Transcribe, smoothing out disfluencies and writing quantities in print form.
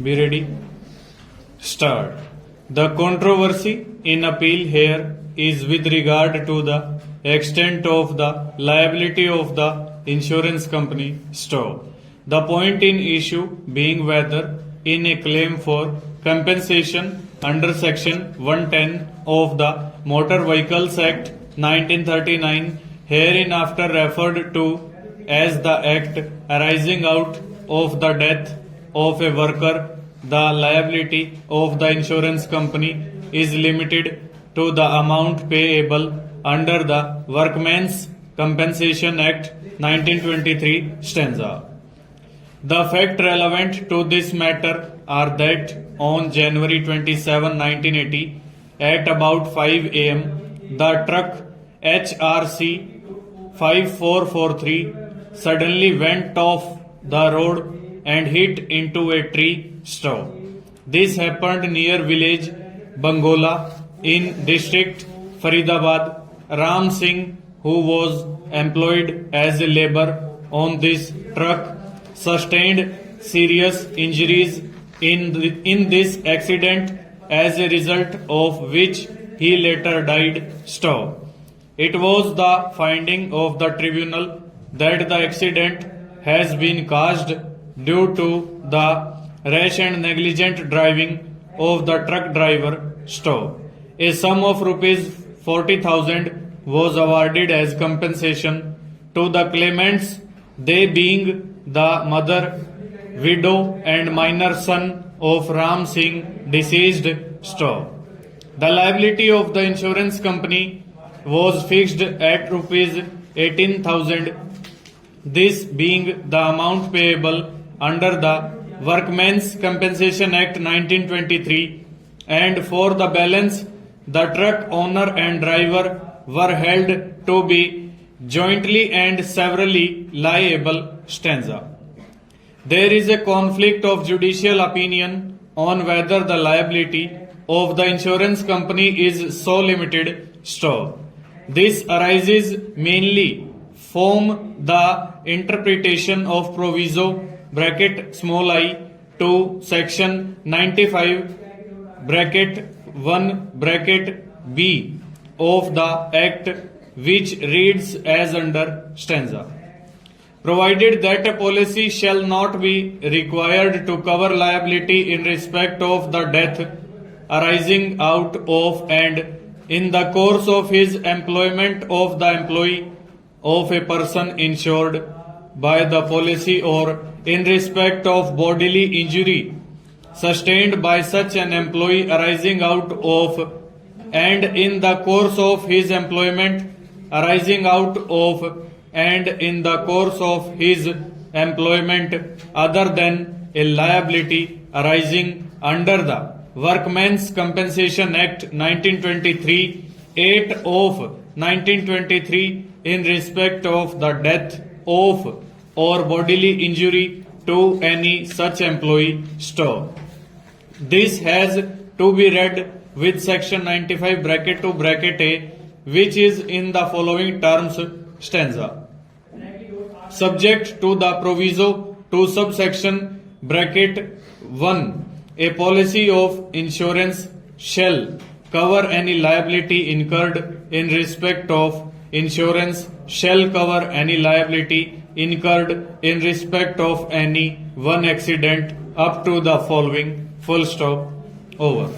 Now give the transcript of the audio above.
Be ready. Start. The controversy in appeal here is with regard to the extent of the liability of the insurance company Stowe. The point in issue being whether in a claim for compensation under section 110 of the Motor Vehicles Act 1939 hereinafter referred to as the act arising out of the death of a worker, the liability of the insurance company is limited to the amount payable under the Workmen's Compensation Act 1923 stanza. The fact relevant to this matter are that on January 27, 1980, at about 5 am, the truck HRC 5443 suddenly went off the road and hit into a tree stub. This happened near village Bangola in district Faridabad. Ram Singh, who was employed as a labor on this truck, sustained serious injuries in this accident, as a result of which he later died. Stop. It was the finding of the tribunal that the accident has been caused due to the rash and negligent driving of the truck driver. Stop. A sum of rupees 40,000 was awarded as compensation to the claimants, they being the mother, widow and minor son of Ram Singh, deceased. Stop. The liability of the insurance company was fixed at rupees 18,000, this being the amount payable under the Workmen's Compensation Act 1923, and for the balance the truck owner and driver were held to be jointly and severally liable. Stanza. There is a conflict of judicial opinion on whether the liability of the insurance company is so limited. Stop. This arises mainly from the interpretation of proviso (small I) to section 95 (1) B of the Act, which reads as under stanza. Provided that a policy shall not be required to cover liability in respect of the death arising out of and in the course of his employment of the employee of a person insured by the policy, or in respect of bodily injury sustained by such an employee arising out of and in the course of his employment arising out of and in the course of his employment other than a liability arising under the Workmen's Compensation Act 1923, 8 of 1923 in respect of the death of or bodily injury to any such employee. Stop. This has to be read with section 95 (2) which is in the following terms. Stanza. Subject to the proviso to subsection (1), a policy of insurance shall cover any liability incurred in respect of insurance, shall cover any liability incurred in respect of any one accident up to the following. Full stop. Over.